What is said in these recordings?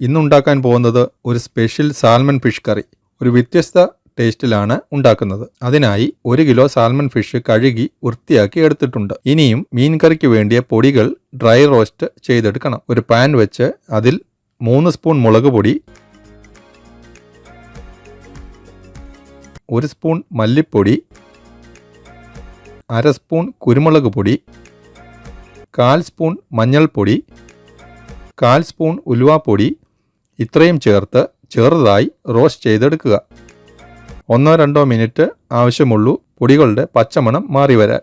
ഇന്നുണ്ടാക്കാൻ പോകുന്നത് ഒരു special salmon fish curry. ഒരു വ്യത്യസ്ത ടേസ്റ്റിലാണ് ഉണ്ടാക്കുന്നത്. അതിനായി 1 കിലോ സാൽമൺ ഫിഷ് കഴുകി വൃത്തിയാക്കി എടുത്തിട്ടുണ്ട്. ഇനിയും മീൻ കറിക്ക് വേണ്ടിയ പൊടികൾ ഡ്രൈ റോസ്റ്റ് ചെയ്തെടുക്കണം. ഒരു പാൻ വെച്ച് അതിൽ 3 സ്പൂൺ മുളക് പൊടി, 1 സ്പൂൺ മല്ലിപ്പൊടി, 1/2 സ്പൂൺ കുരുമുളക് പൊടി, 1/4 സ്പൂൺ മഞ്ഞൾപ്പൊടി, 1/4 സ്പൂൺ ഉലുവാപ്പൊടി ഇത്രയും ചേർത്ത് ചെറുതായി റോസ്റ്റ് ചെയ്തെടുക്കുക. 1-2 മിനിറ്റ് ആവശ്യമുള്ളൂ പൊടികളുടെ പച്ചമണം മാറി വരാൻ.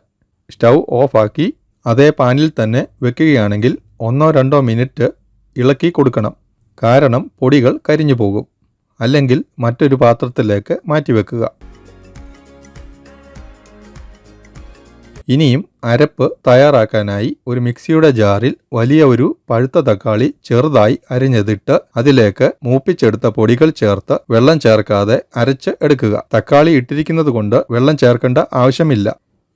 സ്റ്റൗ ഓഫാക്കി അതേ പാനിൽ തന്നെ വെക്കുകയാണെങ്കിൽ 1-2 മിനിറ്റ് ഇളക്കി കൊടുക്കണം. കാരണം പൊടികൾ കരിഞ്ഞു പോകും. അല്ലെങ്കിൽ മറ്റൊരു പാത്രത്തിലേക്ക് മാറ്റി വെക്കുക. ഇനിയും അരപ്പ് തയ്യാറാക്കാനായി ഒരു മിക്സിയുടെ ജാറിൽ വലിയ ഒരു പഴുത്ത തക്കാളി ചെറുതായി അരിഞ്ഞതിട്ട് അതിലേക്ക് മൂപ്പിച്ചെടുത്ത പൊടികൾ ചേർത്ത് വെള്ളം ചേർക്കാതെ അരച്ച് എടുക്കുക. തക്കാളി ഇട്ടിരിക്കുന്നത് കൊണ്ട് വെള്ളം ചേർക്കേണ്ട ആവശ്യമില്ല.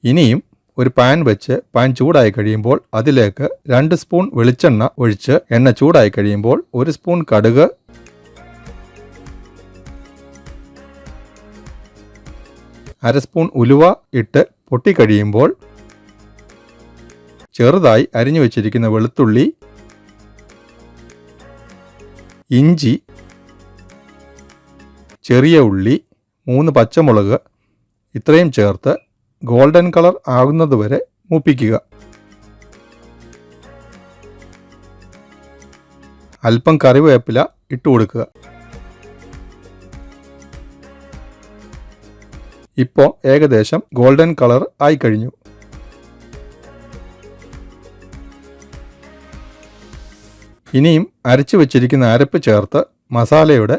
ഇനിയും ഒരു പാൻ വെച്ച് പാൻ ചൂടായി കഴിയുമ്പോൾ അതിലേക്ക് 2 സ്പൂൺ വെളിച്ചെണ്ണ ഒഴിച്ച് എണ്ണ ചൂടായി കഴിയുമ്പോൾ 1 സ്പൂൺ കടുക്, 1/2 സ്പൂൺ ഉലുവ ഇട്ട് പൊട്ടിക്കഴിയുമ്പോൾ ചെറുതായി അരിഞ്ഞു വെച്ചിരിക്കുന്ന വെളുത്തുള്ളി, ഇഞ്ചി, ചെറിയ ഉള്ളി, 3 പച്ചമുളക് ഇത്രയും ചേർത്ത് ഗോൾഡൻ കളർ ആകുന്നതുവരെ മൂപ്പിക്കുക. അല്പം കറിവേപ്പില ഇട്ട് കൊടുക്കുക. ഇപ്പോൾ ഏകദേശം ഗോൾഡൻ കളർ ആയി കഴിഞ്ഞു. ഇനിയും അരച്ചു വെച്ചിരിക്കുന്ന അരപ്പ് ചേർത്ത് മസാലയുടെ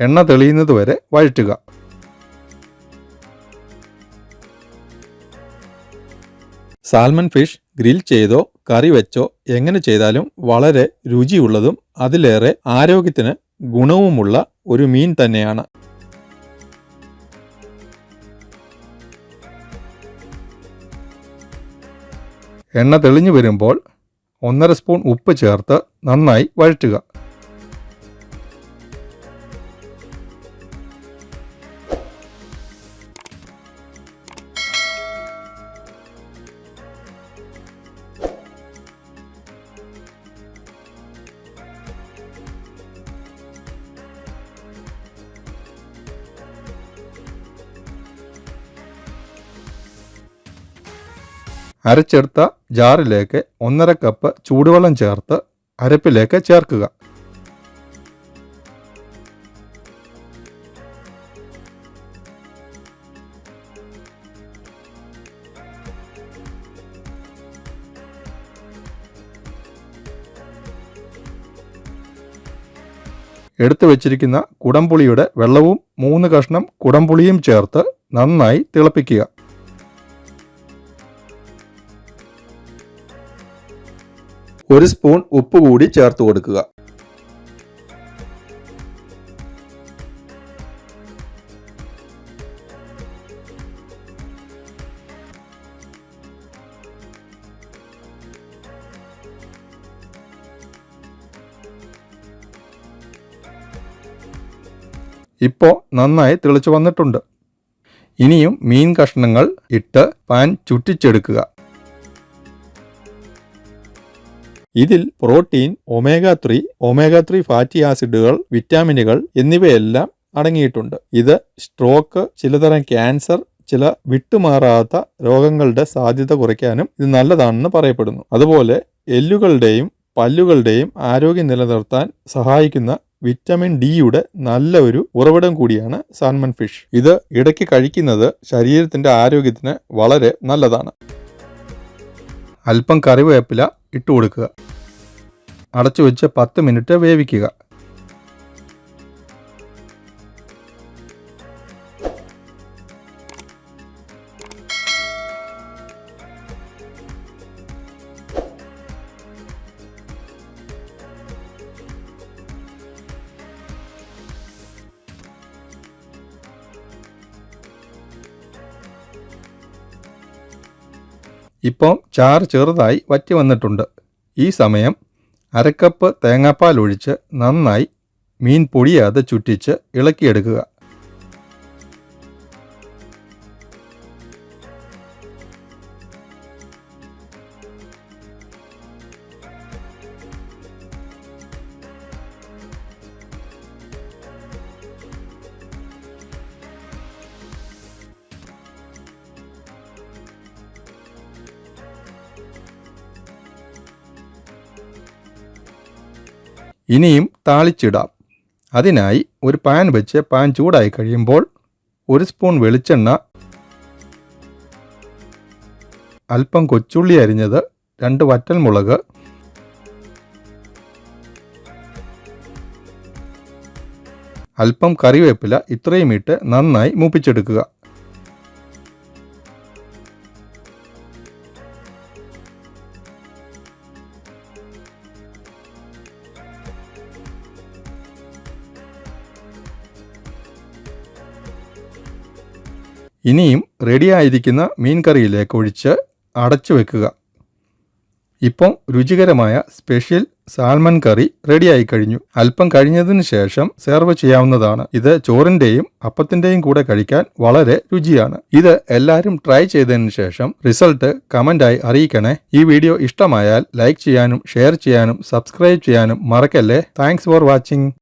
എണ്ണ തെളിയുന്നതുവരെ വഴറ്റുക. സാൽമൺ ഫിഷ് ഗ്രിൽ ചെയ്തോ കറി വെച്ചോ എങ്ങനെ ചെയ്താലും വളരെ രുചിയുള്ളതും അതിലേറെ ആരോഗ്യത്തിന് ഗുണവുമുള്ള ഒരു മീൻ തന്നെയാണ്. എണ്ണ തെളിഞ്ഞു വരുമ്പോൾ 1/2 സ്പൂൺ ഉപ്പ് ചേർത്ത് നന്നായി വഴറ്റുക. അരച്ചെടുത്ത ജാറിലേക്ക് 1/2 കപ്പ് ചൂടുവെള്ളം ചേർത്ത് അരപ്പിലേക്ക് ചേർക്കുക. എടുത്തു വച്ചിരിക്കുന്ന കുടംപുളിയുടെ വെള്ളവും 3 കഷ്ണം കുടംപുളിയും ചേർത്ത് നന്നായി തിളപ്പിക്കുക. ഒരു സ്പൂൺ ഉപ്പ് കൂടി ചേർത്ത് കൊടുക്കുക. ഇപ്പോൾ നന്നായി തിളച്ചു വന്നിട്ടുണ്ട്. ഇനിയും മീൻ കഷ്ണങ്ങൾ ഇട്ട് പാൻ ചുറ്റിച്ചെടുക്കുക. ഇതിൽ പ്രോട്ടീൻ, ഒമേഗ 3 ഫാറ്റി ആസിഡുകൾ, വിറ്റാമിനുകൾ എന്നിവയെല്ലാം അടങ്ങിയിട്ടുണ്ട്. ഇത് സ്ട്രോക്ക്, ചിലതരം ക്യാൻസർ, ചില വിട്ടുമാറാത്ത രോഗങ്ങളുടെ സാധ്യത കുറയ്ക്കാനും ഇത് നല്ലതാണെന്ന് പറയപ്പെടുന്നു. അതുപോലെ എല്ലുകളുടെയും പല്ലുകളുടെയും ആരോഗ്യം നിലനിർത്താൻ സഹായിക്കുന്ന വിറ്റമിൻ ഡിയുടെ നല്ല ഒരു ഉറവിടം കൂടിയാണ് സാൽമൺ ഫിഷ്. ഇത് ഇടയ്ക്ക് കഴിക്കുന്നത് ശരീരത്തിന്റെ ആരോഗ്യത്തിന് വളരെ നല്ലതാണ്. അല്പം കറിവേപ്പില ഇട്ട് കൊടുക്കുക. അടച്ചു വെച്ച് 10 മിനിറ്റ് വേവിക്കുക. ഇപ്പോൾ ചാറ് ചെറുതായി വറ്റി വന്നിട്ടുണ്ട്. ഈ സമയം 1 കപ്പ് തേങ്ങാപ്പാൽ ഒഴിച്ച് നന്നായി മീൻ പൊടിയാതെ ചുറ്റിച്ച് ഇളക്കിയെടുക്കുക. ഇനിയും താളിച്ചിടാം. അതിനായി ഒരു പാൻ വെച്ച് പാൻ ചൂടായി കഴിയുമ്പോൾ 1 സ്പൂൺ വെളിച്ചെണ്ണ, അല്പം കൊച്ചുള്ളി അരിഞ്ഞത്, 2 വറ്റൽമുളക്, അല്പം കറിവേപ്പില ഇത്രയും ഇട്ട് നന്നായി മൂപ്പിച്ചെടുക്കുക. ഇനിയും റെഡിയായിരിക്കുന്ന മീൻ കറിയിലേക്ക് ഒഴിച്ച് അടച്ചു വെക്കുക. ഇപ്പം രുചികരമായ സ്പെഷ്യൽ സാൽമൺ കറി റെഡിയായി കഴിഞ്ഞു. അല്പം കഴിഞ്ഞതിന് ശേഷം സെർവ് ചെയ്യാവുന്നതാണ്. ഇത് ചോറിൻ്റെയും അപ്പത്തിൻ്റെയും കൂടെ കഴിക്കാൻ വളരെ രുചിയാണ്. ഇത് എല്ലാവരും ട്രൈ ചെയ്തതിന് ശേഷം റിസൾട്ട് കമൻ്റായി അറിയിക്കണേ. ഈ വീഡിയോ ഇഷ്ടമായാൽ ലൈക്ക് ചെയ്യാനും ഷെയർ ചെയ്യാനും സബ്സ്ക്രൈബ് ചെയ്യാനും മറക്കല്ലേ. Thanks for watching.